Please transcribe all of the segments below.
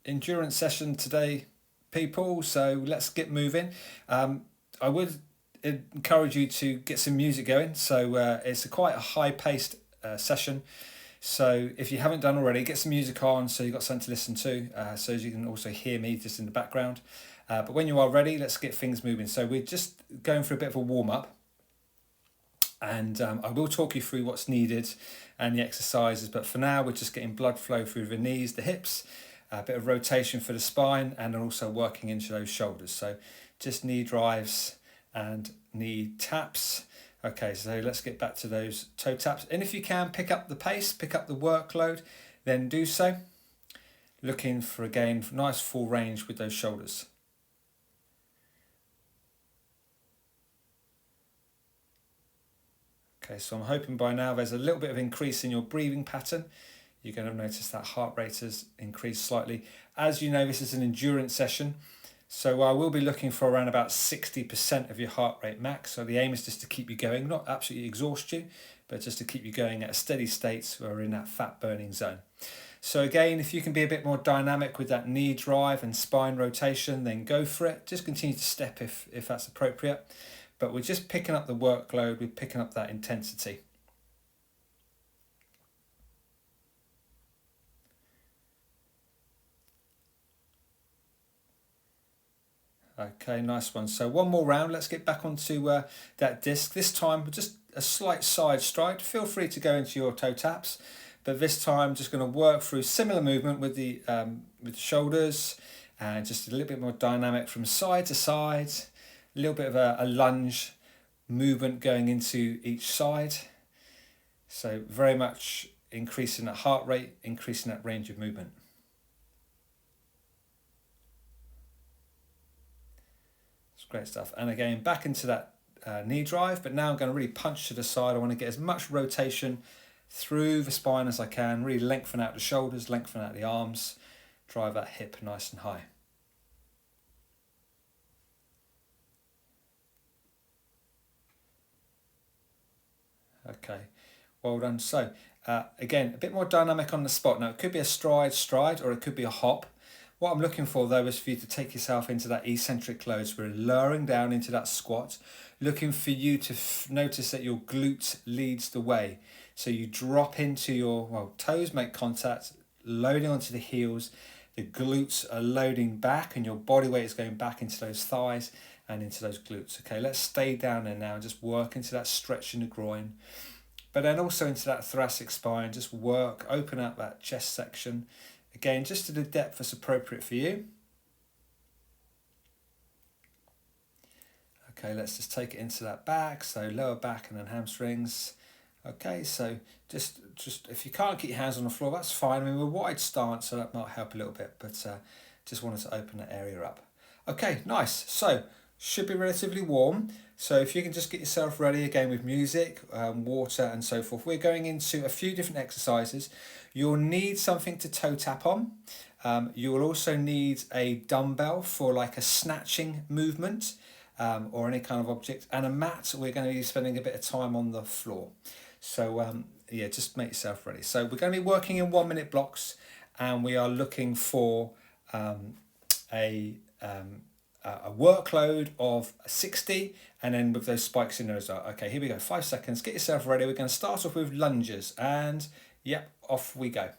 endurance session today, people, so let's get moving. I would encourage you to get some music going, so it's quite a high-paced session. So if you haven't done already, get some music on so you've got something to listen to, so as you can also hear me just in the background. But when you are ready, let's get things moving. So we're just going for a bit of a warm-up, and I will talk you through what's needed and the exercises, but for now we're just getting blood flow through the knees, the hips, a bit of rotation for the spine, and then also working into those shoulders. So just knee drives and knee taps. Okay, so let's get back to those toe taps. And if you can, pick up the pace, pick up the workload, then do so. Looking for, again, nice full range with those shoulders. Okay, so I'm hoping by now there's a little bit of increase in your breathing pattern. You're going to notice that heart rate has increased slightly. As you know, this is an endurance session, so I will be looking for around about 60% of your heart rate max. So the aim is just to keep you going, not absolutely exhaust you, but just to keep you going at a steady state so we're in that fat burning zone. So again, if you can be a bit more dynamic with that knee drive and spine rotation, then go for it. Just continue to step if that's appropriate. But we're just picking up the workload, we're picking up that intensity. Okay, nice one. So one more round, let's get back onto that disc. This time, just a slight side stride. Feel free to go into your toe taps, but this time just going to work through similar movement with the shoulders, and just a little bit more dynamic from side to side. A little bit of a lunge movement going into each side. So very much increasing that heart rate, increasing that range of movement. It's great stuff. And again, back into that knee drive, but now I'm going to really punch to the side. I want to get as much rotation through the spine as I can, really lengthen out the shoulders, lengthen out the arms, drive that hip nice and high. Okay, well done. So again, a bit more dynamic on the spot. Now it could be a stride, or it could be a hop. What I'm looking for though is for you to take yourself into that eccentric load. We're lowering down into that squat, looking for you to notice that your glute leads the way. So you drop into your toes, make contact, loading onto the heels. The glutes are loading back and your body weight is going back into those thighs and into those glutes. Okay, let's stay down there now and just work into that stretch in the groin, but then also into that thoracic spine. Just work, open up that chest section. Again, just to the depth that's appropriate for you. Okay, let's just take it into that back, so lower back and then hamstrings. Okay, so just if you can't get your hands on the floor, that's fine. I mean, we're wide stance, so that might help a little bit, but just wanted to open that area up. Okay, nice. So should be relatively warm. So if you can just get yourself ready again with music, water and so forth. We're going into a few different exercises. You'll need something to toe tap on. You will also need a dumbbell for like a snatching movement, or any kind of object, and a mat. We're going to be spending a bit of time on the floor. So yeah, just make yourself ready. So we're going to be working in 1 minute blocks, and we are looking for a workload of 60, and then with those spikes in there as well. Okay, here we go. 5 seconds. Get yourself ready. We're going to start off with lunges, and yep, off we go.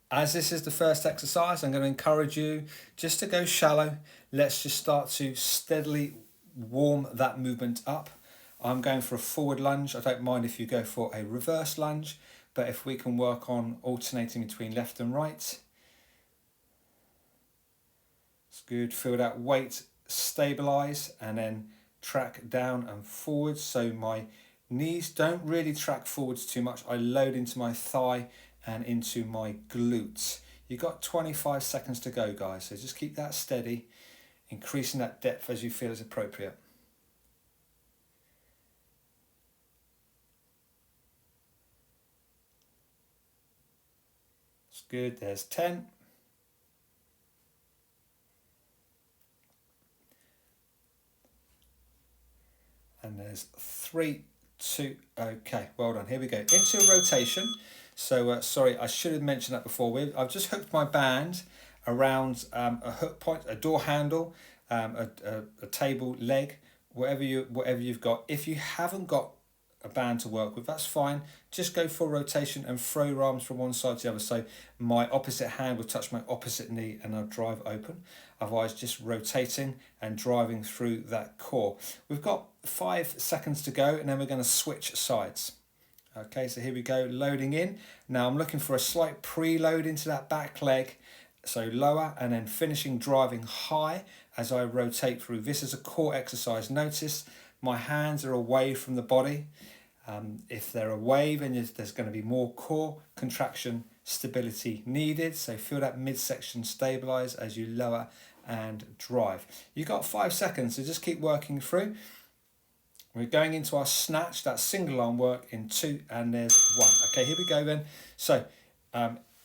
As this is the first exercise, I'm going to encourage you just to go shallow. Let's just start to steadily warm that movement up. I'm going for a forward lunge. I don't mind if you go for a reverse lunge, but if we can work on alternating between left and right. It's good. Feel that weight stabilize and then track down and forwards. So my knees don't really track forwards too much. I load into my thigh and into my glutes. You've got 25 seconds to go, guys. So just keep that steady, increasing that depth as you feel is appropriate. It's good. There's 10. And there's 3, 2, okay, well done. Here we go. Into rotation. So sorry, I should have mentioned that before. I've just hooked my band around a hook point, a door handle, a table leg, whatever you've got. If you haven't got a band to work with, that's fine. Just go for rotation and throw your arms from one side to the other. So my opposite hand will touch my opposite knee and I'll drive open. Otherwise, just rotating and driving through that core. We've got 5 seconds to go and then we're going to switch sides. Okay, so here we go, loading in. Now I'm looking for a slight preload into that back leg. So lower and then finishing driving high as I rotate through. This is a core exercise. Notice my hands are away from the body. If they're away, then there's going to be more core contraction stability needed. So feel that midsection stabilize as you lower and drive. You've got 5 seconds, so just keep working through. We're going into our snatch, that single arm work in 2, and there's 1. Okay, here we go then. So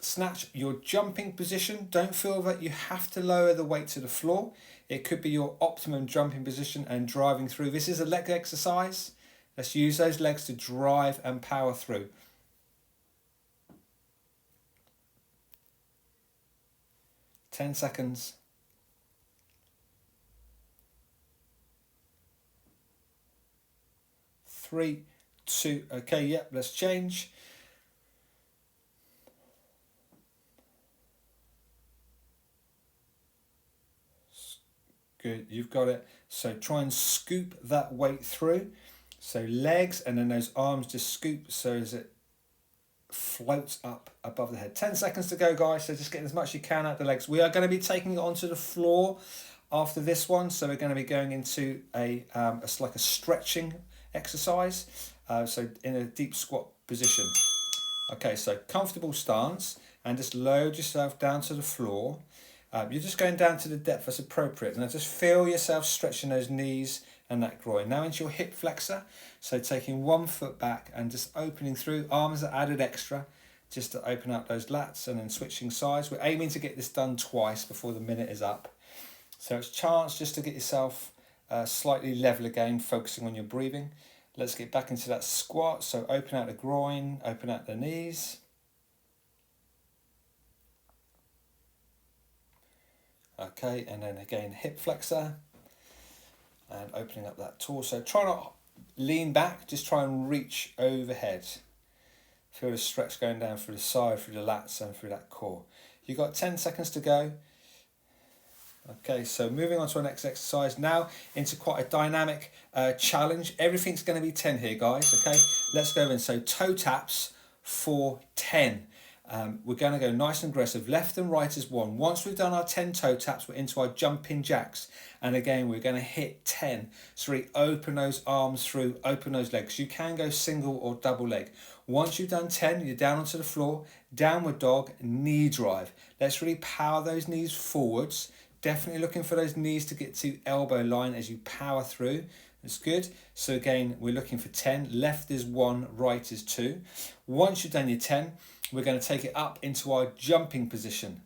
snatch, your jumping position. Don't feel that you have to lower the weight to the floor. It could be your optimum jumping position and driving through. This is a leg exercise. Let's use those legs to drive and power through. Ten seconds. 3, 2, okay, yep, let's change. Good, you've got it. So try and scoop that weight through. So legs and then those arms just scoop so as it floats up above the head. 10 seconds to go, guys, so just get as much as you can out the legs. We are going to be taking it onto the floor after this one, so we're going to be going into it's like a stretching exercise, so in a deep squat position. Okay, so comfortable stance and just load yourself down to the floor. You're just going down to the depth that's appropriate. Now just feel yourself stretching those knees and that groin. Now into your hip flexor. So taking 1 foot back and just opening through. Arms are added extra just to open up those lats and then switching sides. We're aiming to get this done twice before the minute is up. So it's a chance just to get yourself slightly level again, focusing on your breathing. Let's get back into that squat. So open out the groin, open out the knees. Okay, and then again hip flexor and opening up that torso. Try not lean back, just try and reach overhead. Feel the stretch going down through the side, through the lats and through that core. You've got 10 seconds to go. Okay, so moving on to our next exercise now into quite a dynamic challenge. Everything's going to be 10 here, guys, okay? Let's go in. So toe taps for 10. We're going to go nice and aggressive. Left and right is 1. Once we've done our 10 toe taps, we're into our jumping jacks. And again, we're going to hit 10. So really open those arms through, open those legs. You can go single or double leg. Once you've done 10, you're down onto the floor, downward dog, knee drive. Let's really power those knees forwards. Definitely looking for those knees to get to elbow line as you power through. That's good. So again, we're looking for 10. Left is 1, right is 2. Once you've done your 10, we're going to take it up into our jumping position.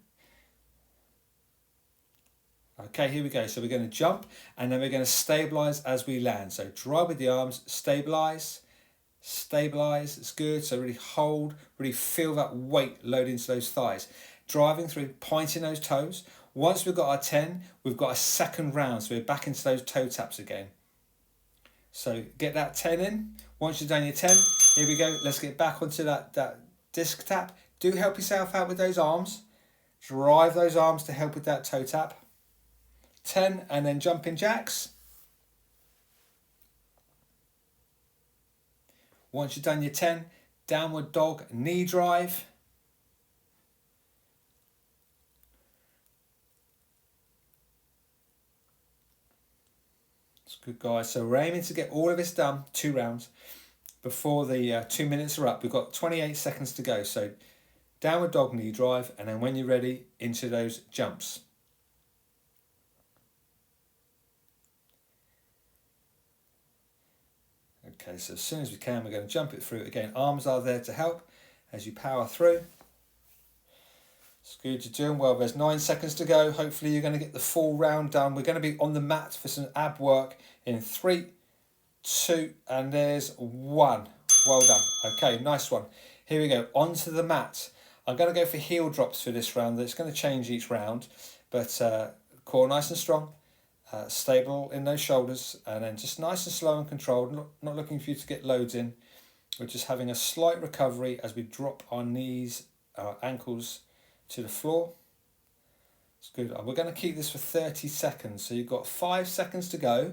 Okay, here we go. So we're going to jump and then we're going to stabilize as we land. So drive with the arms, stabilize, stabilize. It's good. So really hold, really feel that weight load into those thighs. Driving through, pointing those toes. Once we've got our 10, we've got a second round. So we're back into those toe taps again. So get that 10 in. Once you've done your 10, here we go. Let's get back onto that disc tap. Do help yourself out with those arms. Drive those arms to help with that toe tap. 10 and then jumping jacks. Once you've done your 10, downward dog, knee drive. It's good, guys. So we're aiming to get all of this done, 2 rounds, before the 2 minutes are up. We've got 28 seconds to go. So downward dog, knee drive, and then when you're ready, into those jumps. Okay, so as soon as we can, we're going to jump it through. Again, arms are there to help as you power through. It's good, you're doing well. There's 9 seconds to go. Hopefully you're going to get the full round done. We're going to be on the mat for some ab work in 3, 2, and there's 1. Well done. Okay, nice one. Here we go, onto the mat. I'm going to go for heel drops for this round. It's going to change each round, but core nice and strong, stable in those shoulders, and then just nice and slow and controlled, not looking for you to get loads in. We're just having a slight recovery as we drop our knees, our ankles to the floor. It's good. We're going to keep this for 30 seconds. So you've got 5 seconds to go,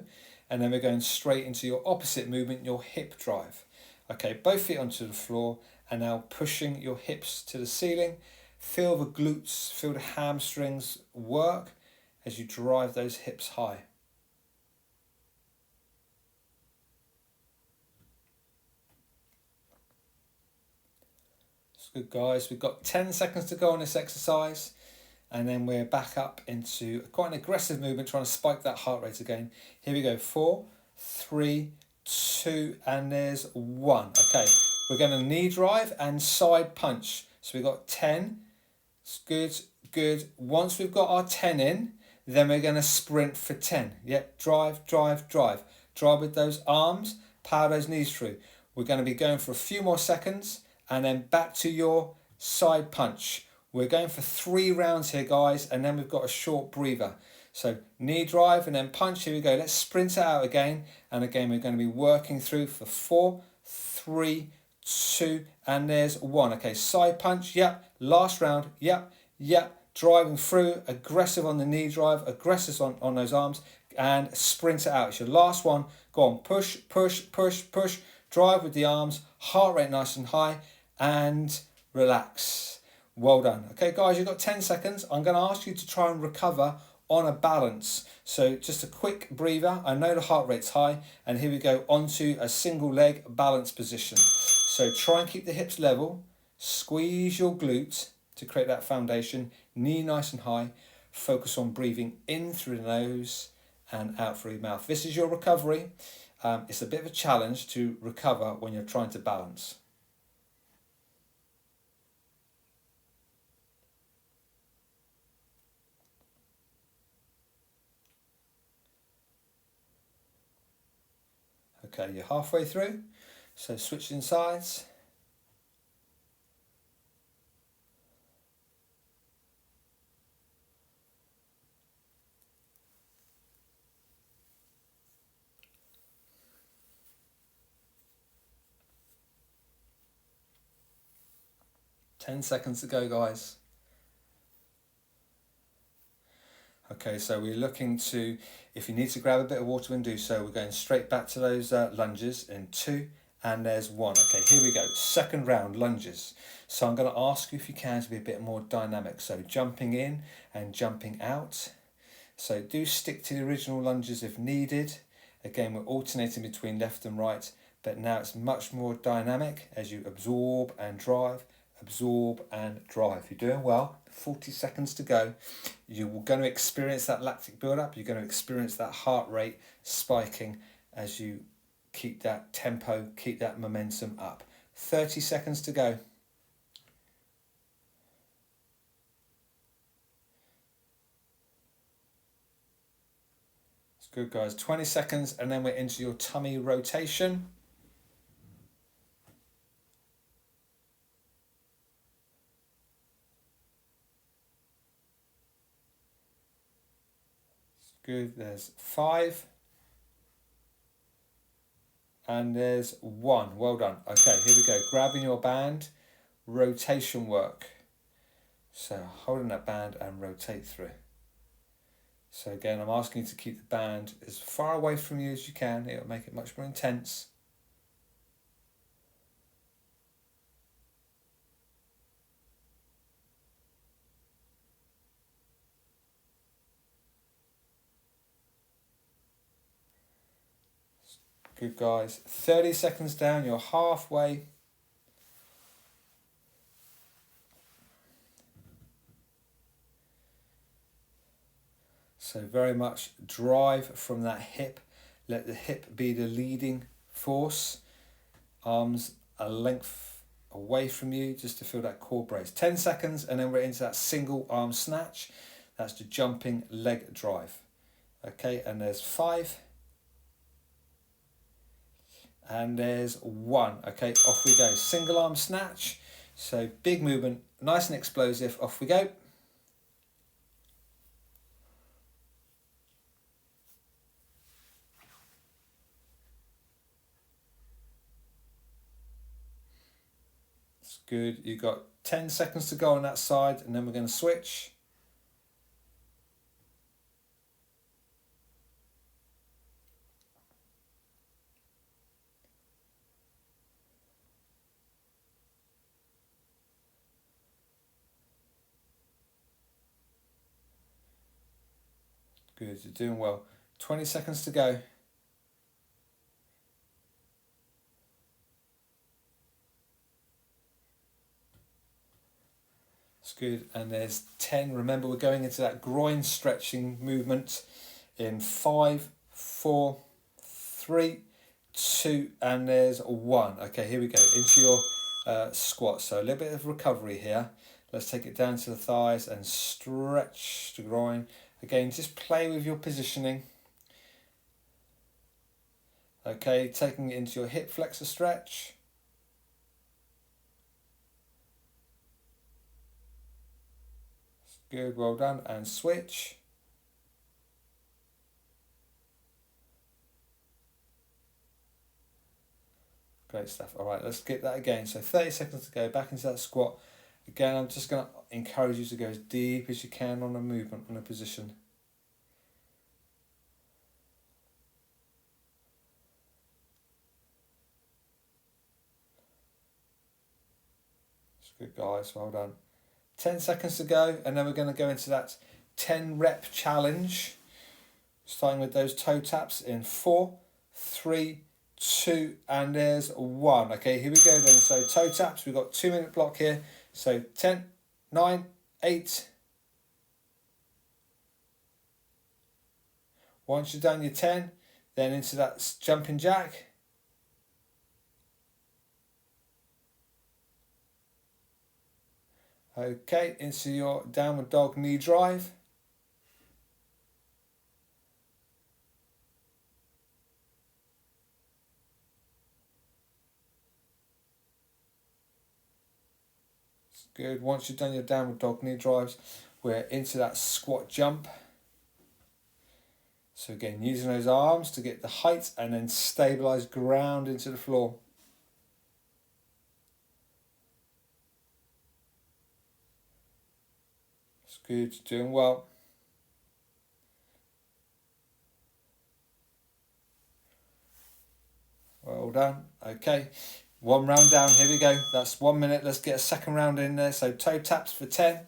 and then we're going straight into your opposite movement, your hip drive. Okay, both feet onto the floor, and now pushing your hips to the ceiling. Feel the glutes, feel the hamstrings work as you drive those hips high. It's good, guys. We've got 10 seconds to go on this exercise, and then we're back up into quite an aggressive movement, trying to spike that heart rate again. Here we go, 4, 3, 2, and there's 1. Okay, we're going to knee drive and side punch. So we've got 10. It's good, good. Once we've got our 10 in, then we're going to sprint for 10. Yep, drive, drive, drive. Drive with those arms, power those knees through. We're going to be going for a few more seconds, and then back to your side punch. We're going for 3 rounds here, guys, and then we've got a short breather. So knee drive and then punch. Here we go. Let's sprint it out again. And again, we're going to be working through for 4, 3, 2, and there's 1. Okay, side punch. Yep. Last round. Yep. Yep. Driving through. Aggressive on the knee drive. Aggressive on those arms. And sprint it out. It's your last one. Go on. Push, push, push, push. Drive with the arms. Heart rate nice and high. And relax. Well done. Okay, guys, you've got 10 seconds. I'm going to ask you to try and recover on a balance. So just a quick breather. I know the heart rate's high, and here we go onto a single leg balance position. So try and keep the hips level, squeeze your glutes to create that foundation, knee nice and high, focus on breathing in through the nose and out through your mouth. This is your recovery. It's a bit of a challenge to recover when you're trying to balance. Okay, you're halfway through, so switching sides. Ten seconds to go, guys. Okay, so we're looking to, if you need to grab a bit of water and do so, we're going straight back to those lunges in 2, and there's 1. Okay, here we go. Second round, lunges. So I'm going to ask you if you can to be a bit more dynamic. So jumping in and jumping out. So do stick to the original lunges if needed. Again, we're alternating between left and right, but now it's much more dynamic as you absorb and drive, absorb and drive. You're doing well. 40 seconds to go. You're going to experience that lactic buildup. You're going to experience that heart rate spiking as you keep that tempo, keep that momentum up. 30 seconds to go. It's good, guys. 20 seconds, and then we're into your tummy rotation. Good, there's 5. And there's 1. Well done. Okay, here we go. Grabbing your band, rotation work. So holding that band and rotate through. So again, I'm asking you to keep the band as far away from you as you can. It'll make it much more intense. Good, guys. 30 seconds down, you're halfway. So very much drive from that hip. Let the hip be the leading force. Arms a length away from you just to feel that core brace. 10 seconds, and then we're into that single arm snatch. That's the jumping leg drive. Okay, and there's 5. And there's 1. Okay, off we go. Single arm snatch. So big movement, nice and explosive, off we go. It's good. You've got 10 seconds to go on that side, and then we're going to switch. Good, you're doing well. 20 seconds to go. It's good. And there's 10. Remember, we're going into that groin stretching movement in 5, 4, 3, 2, and there's 1. Okay, here we go. Into your squat. So a little bit of recovery here. Let's take it down to the thighs and stretch the groin. Again, just play with your positioning. Okay, taking it into your hip flexor stretch. Good, well done. And switch. Great stuff. All right, let's get that again. So 30 seconds to go, back into that squat. Again, I'm just going to encourage you to go as deep as you can on a movement, on a position. It's good, guys. Well done. 10 seconds to go, and then we're going to go into that 10 rep challenge. Starting with those toe taps in 4, 3, 2, and there's 1. Okay, here we go then. So toe taps, we've got 2-minute block here. So 10, 9, 8. Once you've done your 10, then into that jumping jack. Okay, into your downward dog knee drive. Good. Once you've done your downward dog knee drives, we're into that squat jump. So again, using those arms to get the height and then stabilize ground into the floor. It's good. Doing well. Well done. Okay. 1 round down, here we go. That's 1 minute. Let's get a second round in there. So toe taps for 10,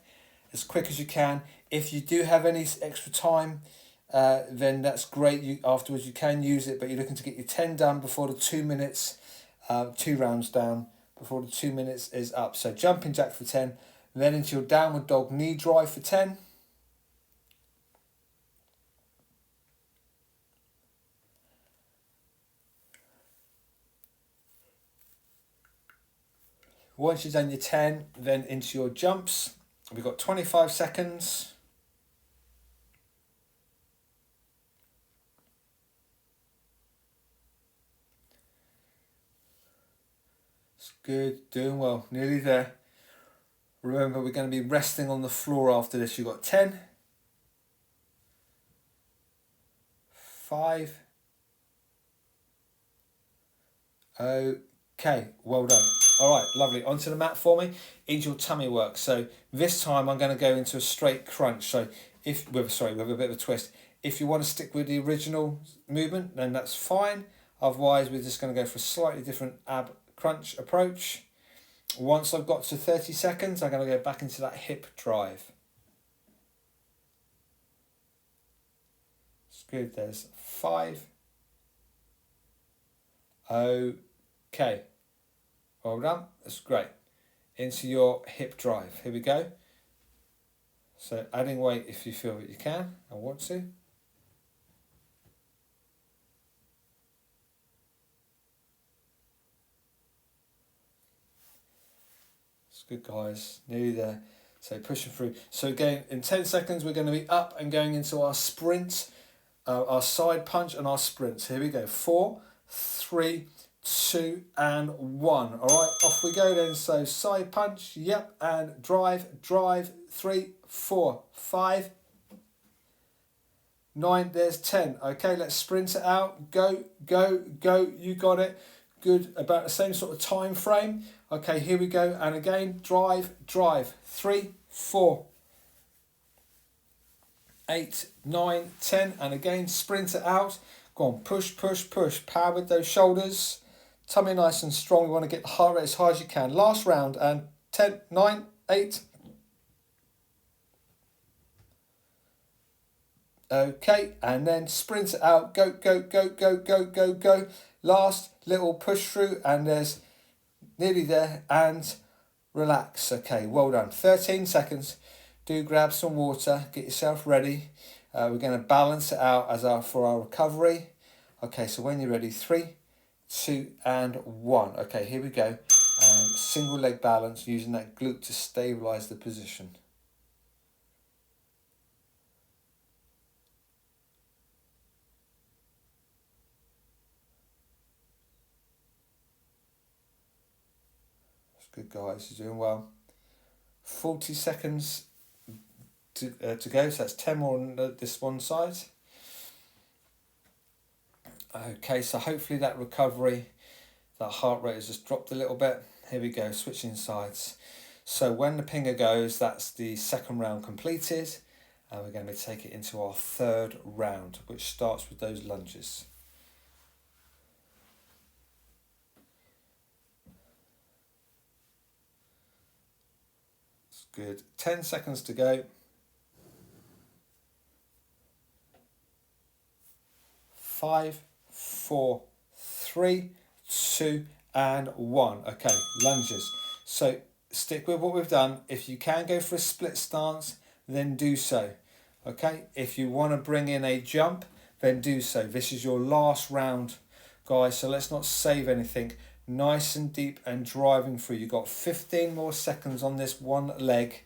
as quick as you can. If you do have any extra time, then that's great. Afterwards you can use it, but you're looking to get your 10 done before the 2 minutes, 2 rounds down, before the 2 minutes is up. So jumping jack for 10, then into your downward dog knee drive for 10. Once you've done your 10, then into your jumps. We've got 25 seconds. It's good, doing well, nearly there. Remember, we're going to be resting on the floor after this. You've got 10, 5. Okay, well done. All right, lovely. Onto the mat for me. Into your tummy work. So this time I'm going to go into a straight crunch. So with a bit of a twist. If you want to stick with the original movement, then that's fine. Otherwise, we're just going to go for a slightly different ab crunch approach. Once I've got to 30 seconds, I'm going to go back into that hip drive. It's good. There's 5. Okay. Well done. That's great. Into your hip drive. Here we go. So adding weight if you feel that you can and want to. It's good, guys. Nearly there. So pushing through. So again, in 10 seconds, we're going to be up and going into our sprint, our side punch and our sprints. Here we go. 4, 3, 2 and 1. All right, off we go then. So side punch, yep, and drive, drive, 3, 4, 5, 9, there's 10. Okay, let's sprint it out. Go, go, go. You got it. Good. About the same sort of time frame. Okay, here we go. And again, drive, drive. 3, 4, 8, 9, 10. And again, sprint it out. Go on, push, push, push. Power with those shoulders. Tummy nice and strong. We want to get the heart rate as high as you can. Last round. And 10, 9, 8. Okay, and then sprint it out. Go, go, go, go, go, go, go. Last little push through, and there's nearly there. And relax. Okay, well done. 13 seconds. Do grab some water. Get yourself ready. We're going to balance it out for our recovery. Okay, so when you're ready, 3, 2, and 1. Okay, here we go. And single leg balance using that glute to stabilize the position. Good guys, you're doing well. 40 seconds to go, so that's 10 more on this one side. Okay, so hopefully that recovery, that heart rate has just dropped a little bit. Here we go, switching sides. So when the pinger goes, that's the second round completed, and we're going to take it into our third round, which starts with those lunges. Good. 10 seconds to go. 5, 4, 3, 2, and 1. Okay, lunges. So stick with what we've done. If you can go for a split stance, then do so. Okay, if you want to bring in a jump, then do so. This is your last round, guys, so let's not save anything. Nice and deep and driving through. You've got 15 more seconds on this one leg.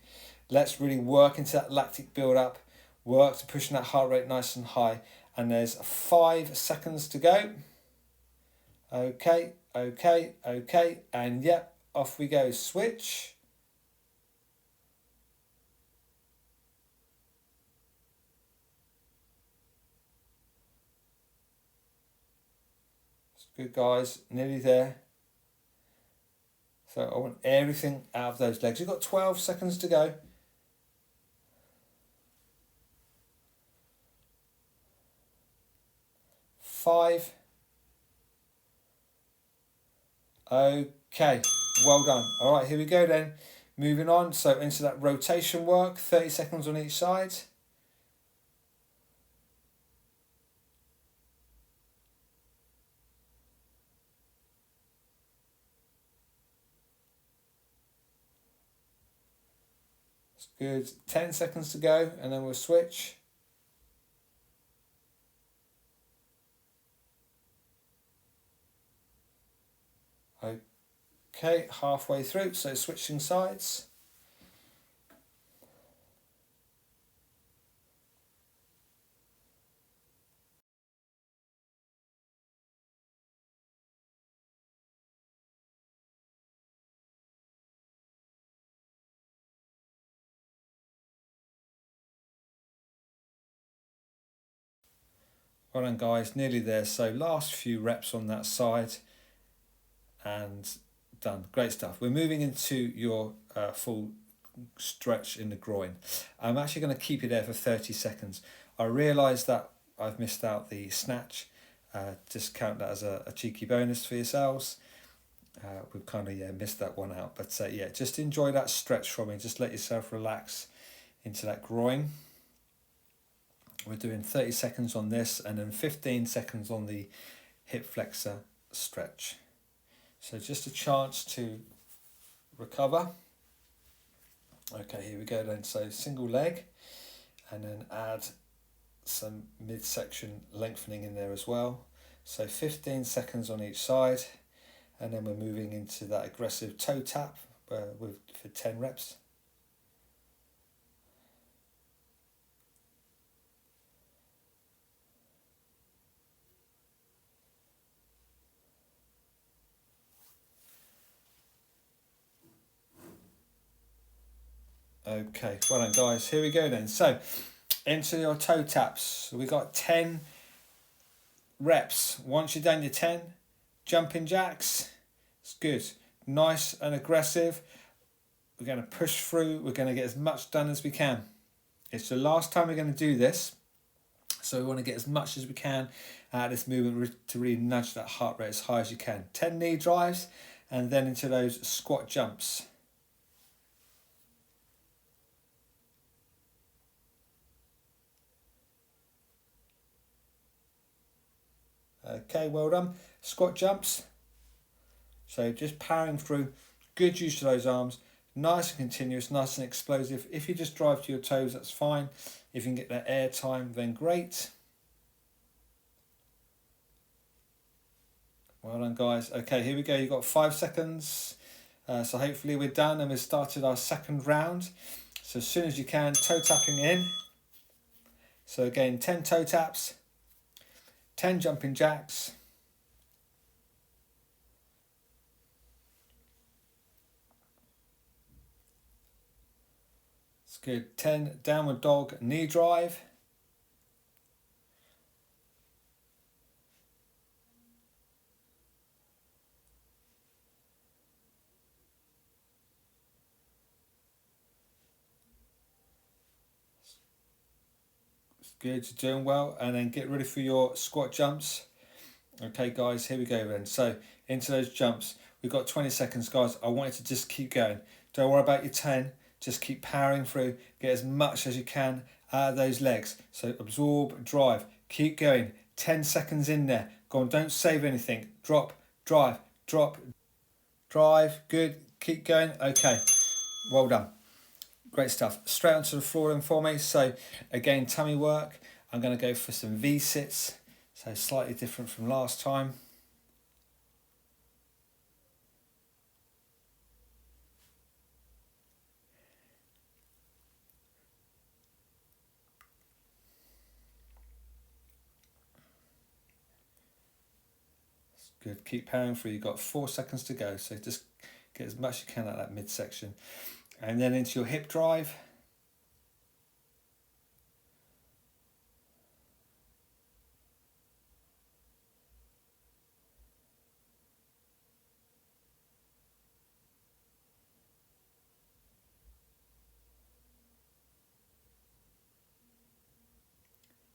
Let's really work into that lactic build up. Work to pushing that heart rate nice and high. And there's 5 seconds to go. Okay, okay, okay. And yep, off we go. Switch. It's good, guys. Nearly there. So I want everything out of those legs. You've got 12 seconds to go. 5. Okay, well done. All right, here we go then. Moving on, so into that rotation work, 30 seconds on each side. It's good. 10 seconds to go, and then we'll switch. Okay, halfway through, so switching sides. Well done, guys, nearly there. So last few reps on that side and done. Great stuff. We're moving into your full stretch in the groin. I'm actually going to keep you there for 30 seconds. I realise that I've missed out the snatch. Just count that as a cheeky bonus for yourselves. We've kind of missed that one out. But just enjoy that stretch from me. Just let yourself relax into that groin. We're doing 30 seconds on this and then 15 seconds on the hip flexor stretch. So just a chance to recover. Okay, here we go then. So single leg and then add some midsection lengthening in there as well. So 15 seconds on each side, and then we're moving into that aggressive toe tap for 10 reps. Okay, well done guys, here we go then. So, into your toe taps. So we got 10 reps. Once you're done your 10, jumping jacks. It's good. Nice and aggressive. We're going to push through. We're going to get as much done as we can. It's the last time we're going to do this. So we want to get as much as we can out of this movement to really nudge that heart rate as high as you can. 10 knee drives and then into those squat jumps. Okay, well done. Squat jumps. So just powering through. Good use of those arms. Nice and continuous, nice and explosive. If you just drive to your toes, that's fine. If you can get that air time, then great. Well done, guys. Okay, here we go. You've got 5 seconds. So hopefully we're done and we've started our second round. So as soon as you can, toe tapping in. So again, 10 toe taps, 10 jumping jacks. It's good. 10 downward dog knee drive. Good, you're doing well. And then get ready for your squat jumps. Okay guys, here we go then. So into those jumps, we've got 20 seconds guys. I want you to just keep going. Don't worry about your 10, just keep powering through. Get as much as you can out of those legs. So absorb, drive, keep going. 10 seconds in there. Go on, don't save anything. Drop, drive, drop, drive. Good, keep going. Okay, well done. Great stuff. Straight onto the floor then for me. So again, tummy work. I'm going to go for some V-sits. So slightly different from last time. Good, keep powering through. You've got 4 seconds to go. So just get as much as you can out of that midsection. And then into your hip drive.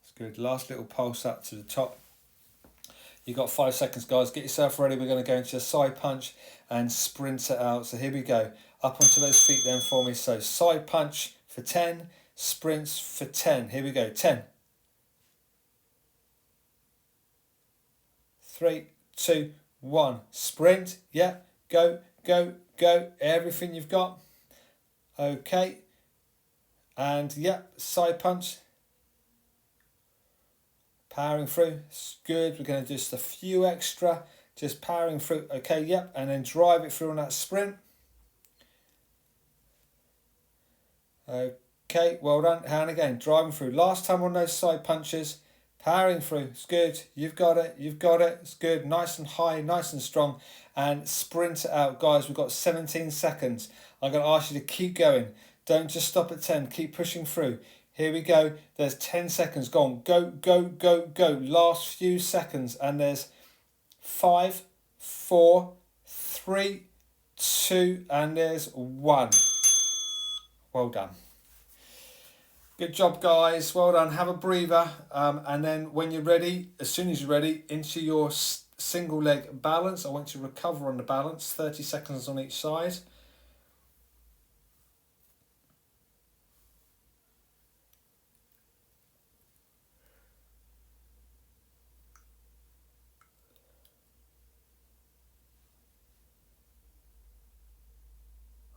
It's good. Last little pulse up to the top. You've got 5 seconds, guys. Get yourself ready. We're going to go into a side punch and sprint it out. So here we go. Up onto those feet then for me. So side punch for 10, sprints for 10. Here we go. 10. 3, 2, 1. Sprint. Yeah. Go, go, go. Everything you've got. Okay. And yeah, side punch. Powering through. It's good. We're going to do just a few extra. Just powering through. Okay, yep. And then drive it through on that sprint. Okay, well done. And again, driving through. Last time on those side punches. Powering through. It's good. You've got it. You've got it. It's good. Nice and high. Nice and strong. And sprint it out. Guys, we've got 17 seconds. I'm going to ask you to keep going. Don't just stop at 10. Keep pushing through. Here we go. There's 10 seconds gone. Go, go, go, go. Last few seconds. And there's 5, 4, 3, 2, and there's 1. Well done. Good job, guys. Well done. Have a breather. And then when you're ready, as soon as you're ready, into your single leg balance. I want you to recover on the balance. 30 seconds on each side.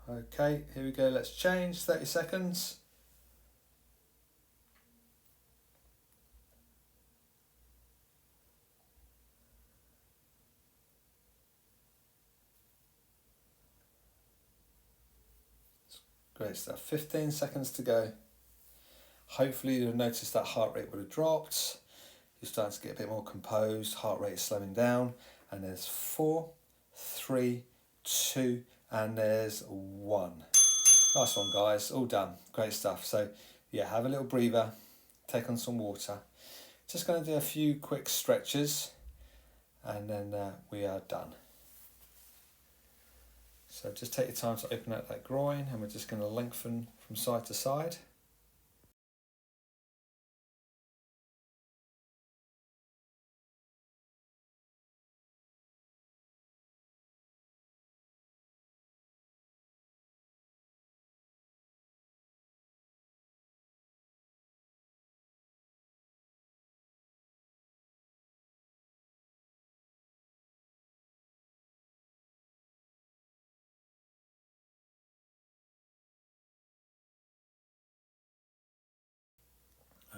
Okay, here we go. Let's change. 30 seconds. Great stuff. 15 seconds to go. Hopefully you'll notice that heart rate would have dropped. You're starting to get a bit more composed. Heart rate is slowing down. And there's 4, 3, 2, and there's 1. Nice one, guys. All done. Great stuff. So, yeah, have a little breather, take on some water. Just going to do a few quick stretches and then we are done. So just take your time to open out that groin and we're just going to lengthen from side to side.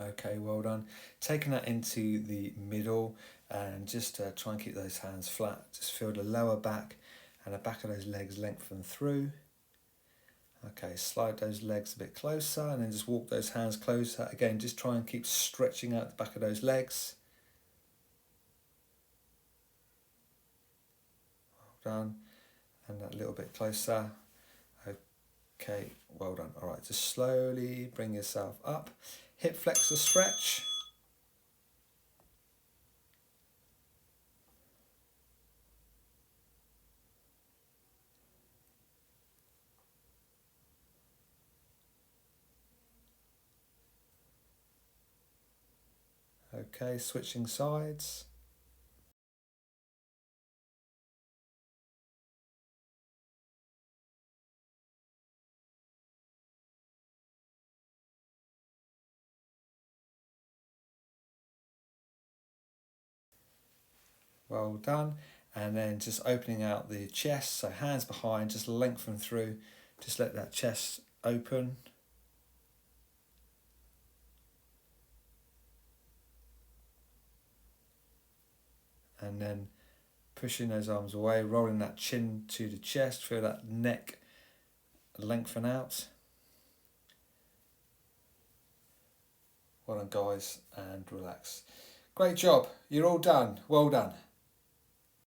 Okay, well done. Taking that into the middle and just try and keep those hands flat. Just feel the lower back and the back of those legs lengthen through. Okay, slide those legs a bit closer and then just walk those hands closer. Again, just try and keep stretching out the back of those legs. Well done. And that little bit closer. Okay, well done. All right, just slowly bring yourself up. Hip flexor stretch. Okay, switching sides. Well done. And then just opening out the chest, so hands behind, just lengthen through. Just let that chest open. And then pushing those arms away, rolling that chin to the chest, feel that neck lengthen out. Well done, guys, and relax. Great job. You're all done. Well done.